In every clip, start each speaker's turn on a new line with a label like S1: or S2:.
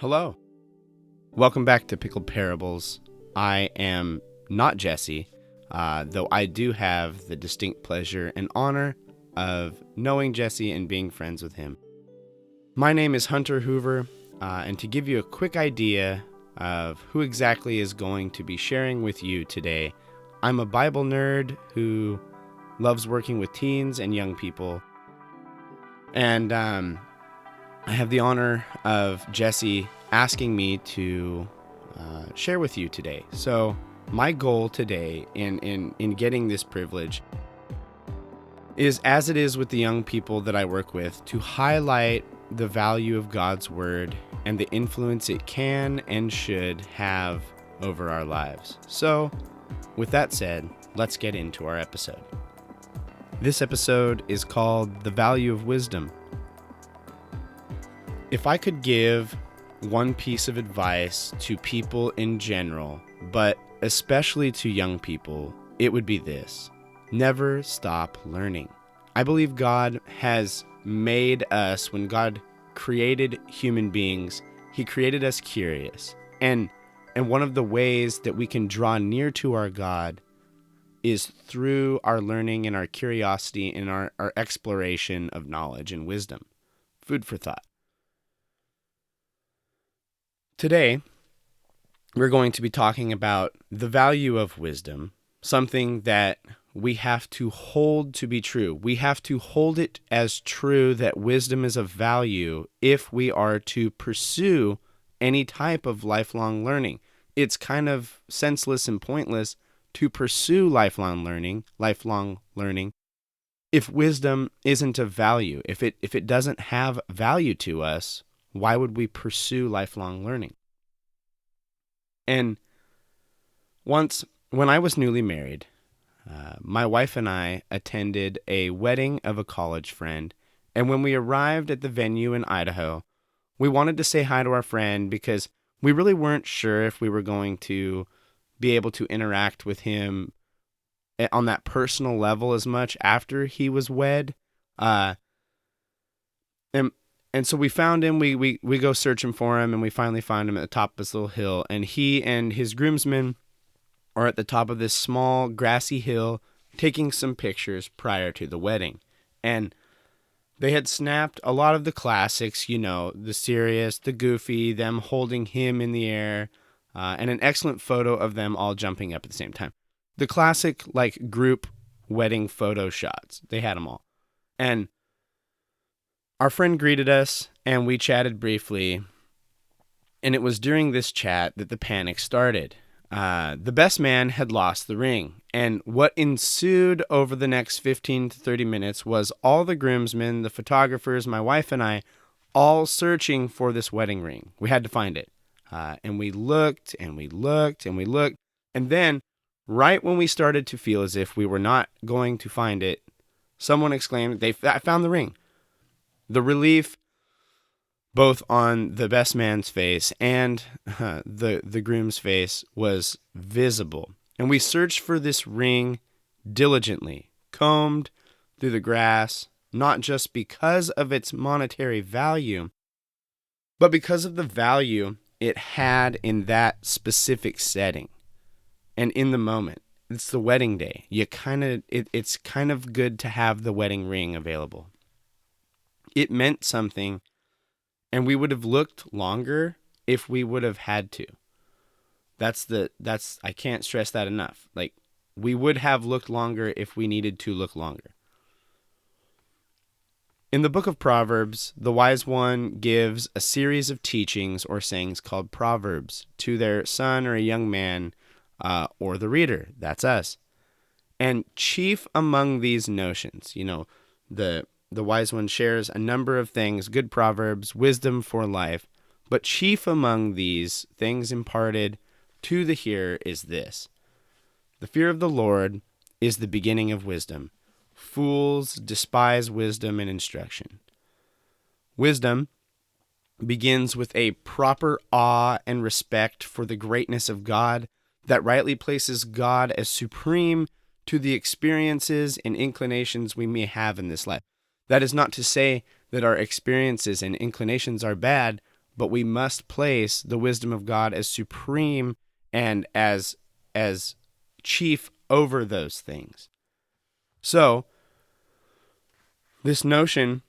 S1: Hello. Welcome back to Pickled Parables. I am not Jesse, though I do have the distinct pleasure and honor of knowing Jesse and being friends with him. My name is Hunter Hoover, and to give you a quick idea of who exactly is going to be sharing with you today, I'm a Bible nerd who loves working with teens and young people, and I have the honor of Jesse asking me to share with you today. So my goal today in getting this privilege is, as it is with the young people that I work with, to highlight the value of God's Word and the influence it can and should have over our lives. So with that said, let's get into our episode. This episode is called The Value of Wisdom. If I could give one piece of advice to people in general, but especially to young people, it would be this: never stop learning. I believe God has made us, when God created human beings, He created us curious. And one of the ways that we can draw near to our God is through our learning and our curiosity and our exploration of knowledge and wisdom. Food for thought. Today, we're going to be talking about the value of wisdom, something that we have to hold to be true. We have to hold it as true that wisdom is of value if we are to pursue any type of lifelong learning. It's kind of senseless and pointless to pursue lifelong learning, if wisdom isn't of value. If it doesn't have value to us, why would we pursue lifelong learning? And once, when I was newly married, my wife and I attended a wedding of a college friend. And when we arrived at the venue in Idaho, we wanted to say hi to our friend because we really weren't sure if we were going to be able to interact with him on that personal level as much after he was wed. And so we found him, we go searching for him, and we finally find him at the top of this little hill. And he and his groomsmen are at the top of this small grassy hill taking some pictures prior to the wedding. And they had snapped a lot of the classics, the serious, the goofy, them holding him in the air, and an excellent photo of them all jumping up at the same time. The classic, group wedding photo shots. They had them all. And our friend greeted us, and we chatted briefly, and it was during this chat that the panic started. The best man had lost the ring, and what ensued over the next 15 to 30 minutes was all the groomsmen, the photographers, my wife and I, all searching for this wedding ring. We had to find it. And we looked, and we looked, and we looked, and then, right when we started to feel as if we were not going to find it, someone exclaimed, I found the ring. The relief, both on the best man's face and the groom's face, was visible. And we searched for this ring diligently, combed through the grass, not just because of its monetary value, but because of the value it had in that specific setting and in the moment. It's the wedding day. It's kind of good to have the wedding ring available. It meant something, and we would have looked longer if we would have had to. I can't stress that enough. We would have looked longer if we needed to look longer. In the book of Proverbs, the wise one gives a series of teachings or sayings called Proverbs to their son or a young man, or the reader. That's us. And chief among these notions, the wise one shares a number of things, good proverbs, wisdom for life, but chief among these things imparted to the hearer is this: the fear of the Lord is the beginning of wisdom. Fools despise wisdom and instruction. Wisdom begins with a proper awe and respect for the greatness of God that rightly places God as supreme to the experiences and inclinations we may have in this life. That is not to say that our experiences and inclinations are bad, but we must place the wisdom of God as supreme and as chief over those things. So, this notion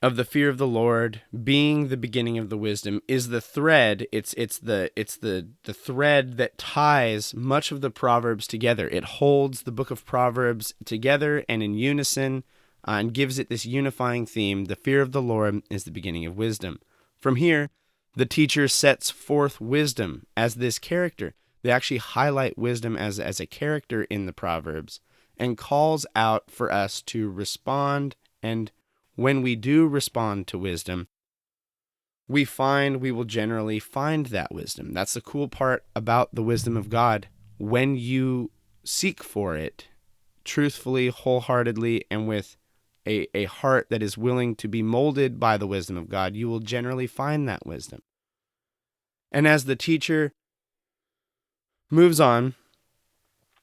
S1: of the fear of the Lord being the beginning of the wisdom is the thread. It's the thread that ties much of the Proverbs together. It holds the book of Proverbs together and in unison, and gives it this unifying theme. The fear of the Lord is the beginning of wisdom. From here, the teacher sets forth wisdom as this character. They actually highlight wisdom as a character in the Proverbs and calls out for us to respond. And when we do respond to wisdom, we will generally find that wisdom. That's the cool part about the wisdom of God. When you seek for it truthfully, wholeheartedly, and with a heart that is willing to be molded by the wisdom of God, you will generally find that wisdom. And as the teacher moves on,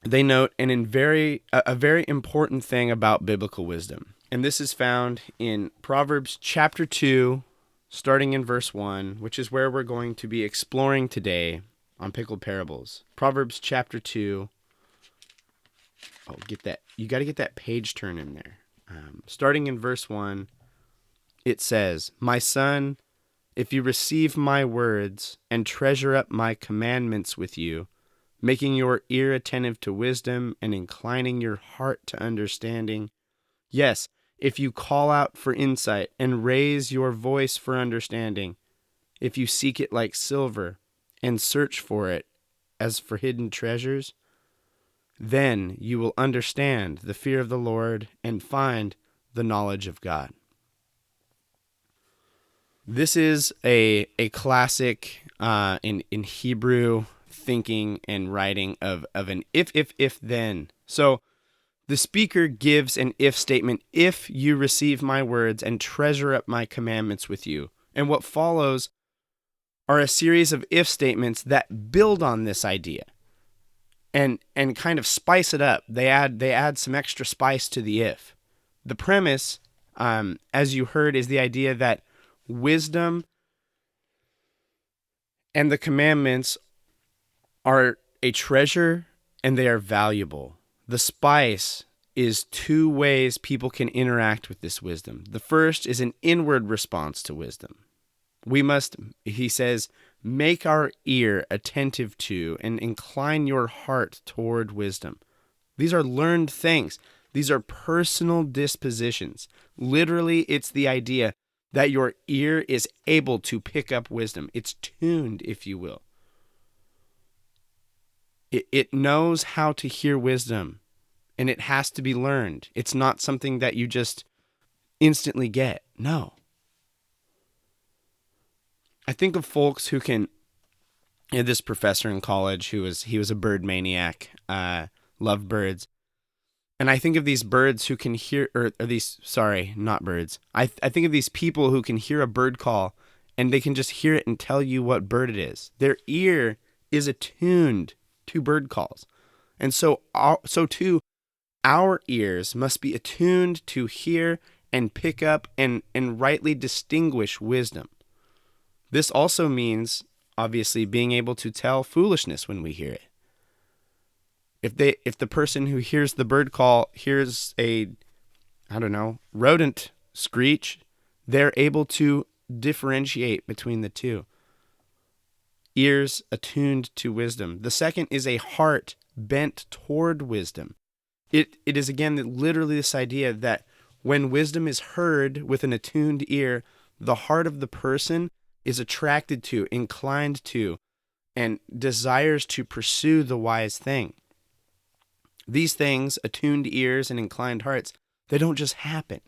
S1: they note a very important thing about biblical wisdom. And this is found in Proverbs chapter 2, starting in verse 1, which is where we're going to be exploring today on Pickled Parables. Proverbs chapter 2. Oh, you got to get that page turn in there. Starting in verse 1, it says, "My son, if you receive my words and treasure up my commandments with you, making your ear attentive to wisdom and inclining your heart to understanding, yes, if you call out for insight and raise your voice for understanding, if you seek it like silver and search for it as for hidden treasures, then you will understand the fear of the Lord and find the knowledge of God." This is a classic in Hebrew thinking and writing of an if, then. So the speaker gives an if statement: if you receive my words and treasure up my commandments with you. And what follows are a series of if statements that build on this idea and kind of spice it up. They add some extra spice to the if. The premise, as you heard, is the idea that wisdom and the commandments are a treasure and they are valuable. The spice is two ways people can interact with this wisdom. The first is an inward response to wisdom. We must, he says, make our ear attentive to and incline your heart toward wisdom. These are learned things. These are personal dispositions. Literally, it's the idea that your ear is able to pick up wisdom. It's tuned, if you will. It knows how to hear wisdom, and it has to be learned. It's not something that you just instantly get. No. I think of folks who can. I had this professor in college he was a bird maniac, loved birds. And I think of these birds who can hear, not birds. I think of these people who can hear a bird call and they can just hear it and tell you what bird it is. Their ear is attuned to bird calls. And so too, our ears must be attuned to hear and pick up and rightly distinguish wisdom. This also means, obviously, being able to tell foolishness when we hear it. If the person who hears the bird call hears a, rodent screech, they're able to differentiate between the two. Ears attuned to wisdom. The second is a heart bent toward wisdom. It is, again, literally this idea that when wisdom is heard with an attuned ear, the heart of the person is attracted to, inclined to, and desires to pursue the wise thing. These things, attuned ears and inclined hearts, they don't just happen.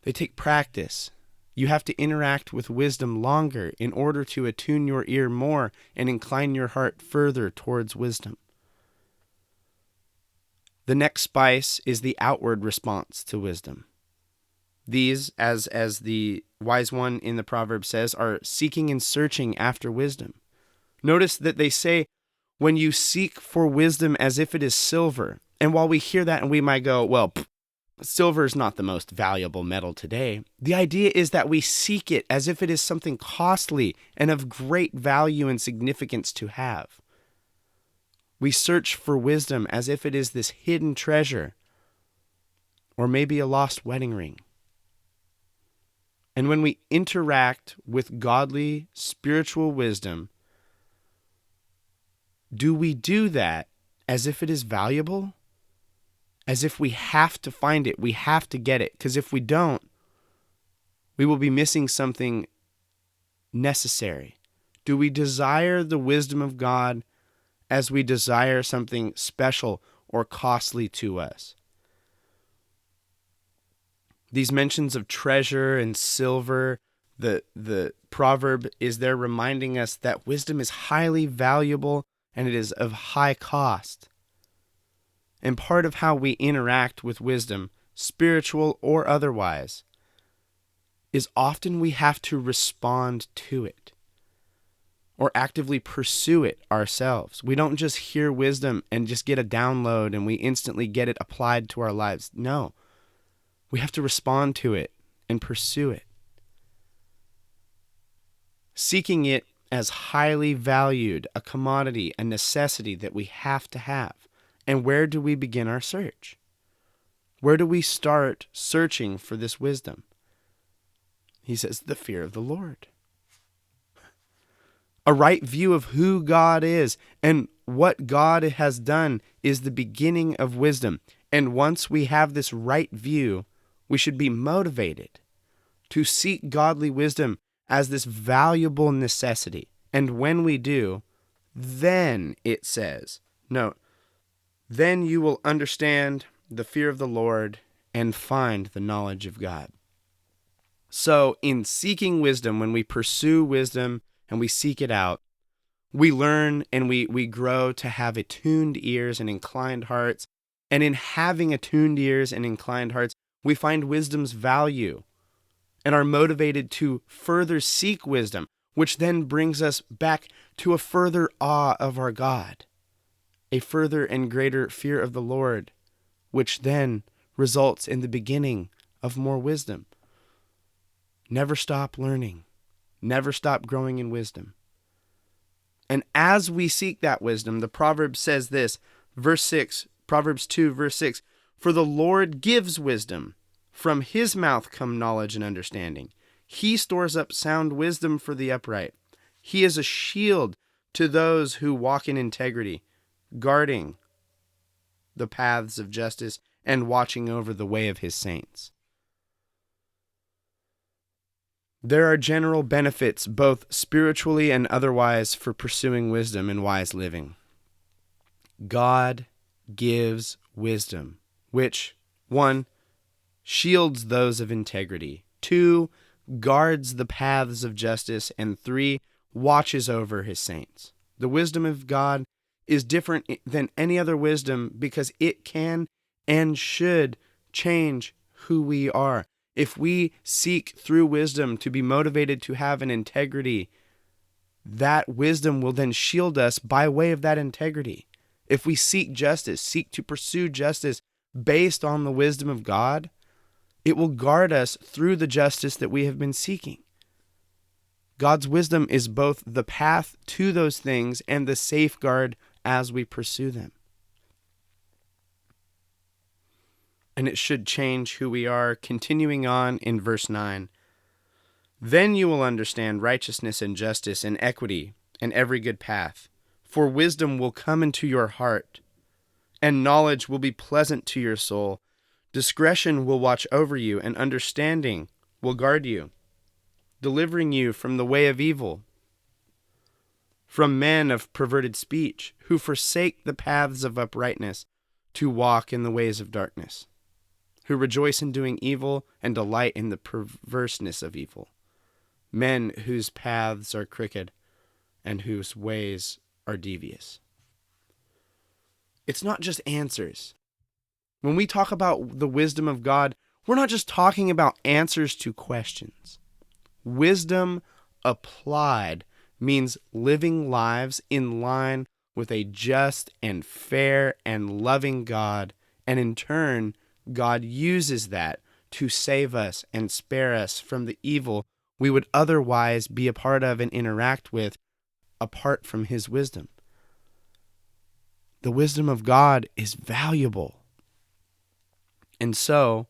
S1: They take practice. You have to interact with wisdom longer in order to attune your ear more and incline your heart further towards wisdom. The next spice is the outward response to wisdom. These, as the wise one in the Proverbs says, are seeking and searching after wisdom. Notice that they say, when you seek for wisdom as if it is silver. And while we hear that and we might go, well, Silver is not the most valuable metal today. The idea is that we seek it as if it is something costly and of great value and significance to have. We search for wisdom as if it is this hidden treasure, or maybe a lost wedding ring. And when we interact with godly, spiritual wisdom, do we do that as if it is valuable? As if we have to find it, we have to get it? Because if we don't, we will be missing something necessary. Do we desire the wisdom of God as we desire something special or costly to us? These mentions of treasure and silver, the proverb is there reminding us that wisdom is highly valuable and it is of high cost. And part of how we interact with wisdom, spiritual or otherwise, is often we have to respond to it or actively pursue it ourselves. We don't just hear wisdom and just get a download and we instantly get it applied to our lives. No, we have to respond to it and pursue it. Seeking it as highly valued, a commodity, a necessity that we have to have. And where do we begin our search? Where do we start searching for this wisdom? He says, the fear of the Lord. A right view of who God is and what God has done is the beginning of wisdom. And once we have this right view, we should be motivated to seek godly wisdom as this valuable necessity. And when we do, then it says, note, then you will understand the fear of the Lord and find the knowledge of God. So in seeking wisdom, when we pursue wisdom and we seek it out, we learn and we grow to have attuned ears and inclined hearts. And in having attuned ears and inclined hearts, we find wisdom's value and are motivated to further seek wisdom, which then brings us back to a further awe of our God, a further and greater fear of the Lord, which then results in the beginning of more wisdom. Never stop learning. Never stop growing in wisdom. And as we seek that wisdom, the Proverbs says this, verse 6, Proverbs 2, verse 6, for the Lord gives wisdom. From his mouth come knowledge and understanding. He stores up sound wisdom for the upright. He is a shield to those who walk in integrity, guarding the paths of justice and watching over the way of his saints. There are general benefits, both spiritually and otherwise, for pursuing wisdom and wise living. God gives wisdom, which, 1, shields those of integrity, 2, guards the paths of justice, and 3, watches over his saints. The wisdom of God is different than any other wisdom because it can and should change who we are. If we seek through wisdom to be motivated to have an integrity, that wisdom will then shield us by way of that integrity. If we seek justice, seek to pursue justice based on the wisdom of God, it will guard us through the justice that we have been seeking. God's wisdom is both the path to those things and the safeguard as we pursue them. And it should change who we are. Continuing on in verse 9. Then you will understand righteousness and justice and equity and every good path. For wisdom will come into your heart, and knowledge will be pleasant to your soul. Discretion will watch over you, and understanding will guard you, delivering you from the way of evil, from men of perverted speech, who forsake the paths of uprightness to walk in the ways of darkness, who rejoice in doing evil and delight in the perverseness of evil, men whose paths are crooked and whose ways are devious. It's not just answers. When we talk about the wisdom of God, we're not just talking about answers to questions. Wisdom applied means living lives in line with a just and fair and loving God, and in turn, God uses that to save us and spare us from the evil we would otherwise be a part of and interact with apart from his wisdom. The wisdom of God is valuable. And so,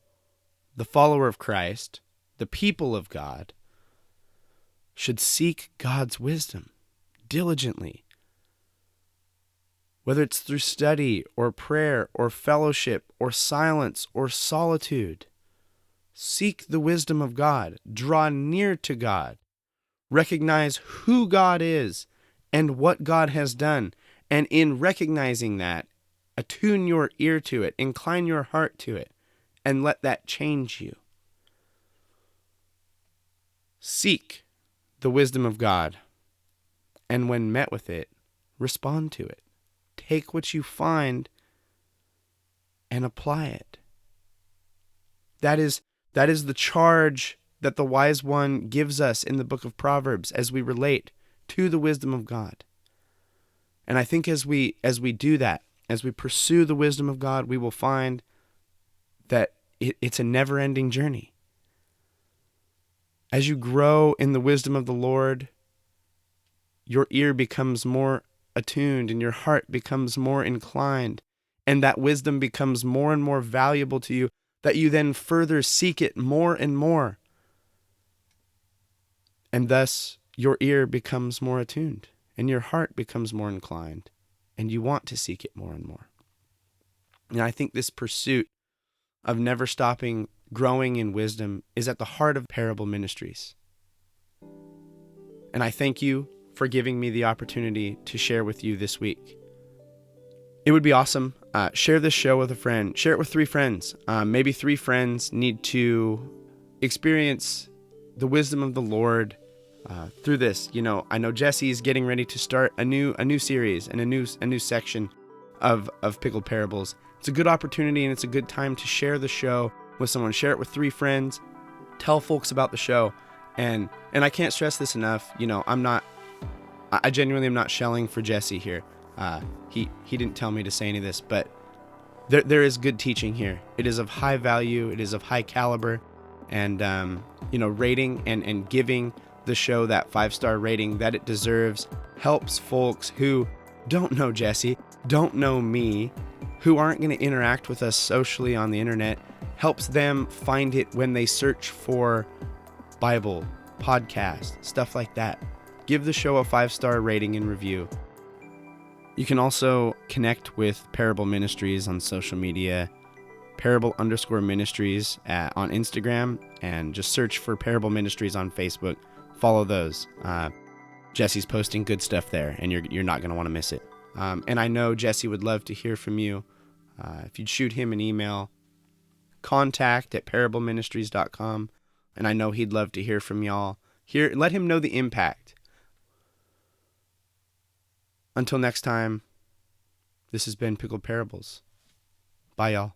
S1: the follower of Christ, the people of God, should seek God's wisdom diligently. Whether it's through study or prayer or fellowship or silence or solitude, seek the wisdom of God. Draw near to God. Recognize who God is and what God has done. And in recognizing that, attune your ear to it, incline your heart to it, and let that change you. Seek the wisdom of God, and when met with it, respond to it. Take what you find and apply it. That is the charge that the wise one gives us in the book of Proverbs as we relate to the wisdom of God. And I think as we do that, as we pursue the wisdom of God, we will find that it's a never-ending journey. As you grow in the wisdom of the Lord, your ear becomes more attuned and your heart becomes more inclined, and that wisdom becomes more and more valuable to you, that you then further seek it more and more. And thus, your ear becomes more attuned, and your heart becomes more inclined, and you want to seek it more and more. And I think this pursuit of never stopping growing in wisdom is at the heart of Parable Ministries. And I thank you for giving me the opportunity to share with you this week. It would be awesome. Share this show with a friend. Share it with 3 friends. Maybe 3 friends need to experience the wisdom of the Lord through this. You know, I know Jesse is getting ready to start a new series and a new section of Pickled Parables. It's a good opportunity and it's a good time to share the show with someone. Share it with 3 friends. Tell folks about the show. And I can't stress this enough. You know, I genuinely am not shelling for Jesse here. He didn't tell me to say any of this, but there is good teaching here. It is of high value. It is of high caliber. And, rating and giving the show that 5-star rating that it deserves helps folks who don't know Jesse, don't know me, who aren't going to interact with us socially on the internet, helps them find it when they search for Bible, podcast, stuff like that. Give the show a 5-star rating and review. You can also connect with Parable Ministries on social media, Parable_Ministries on Instagram, and just search for Parable Ministries on Facebook. Follow those. Jesse's posting good stuff there, and you're not going to want to miss it. And I know Jesse would love to hear from you. If you'd shoot him an email, contact@parableministries.com, and I know he'd love to hear from y'all. Let him know the impact. Until next time, this has been Pickled Parables. Bye, y'all.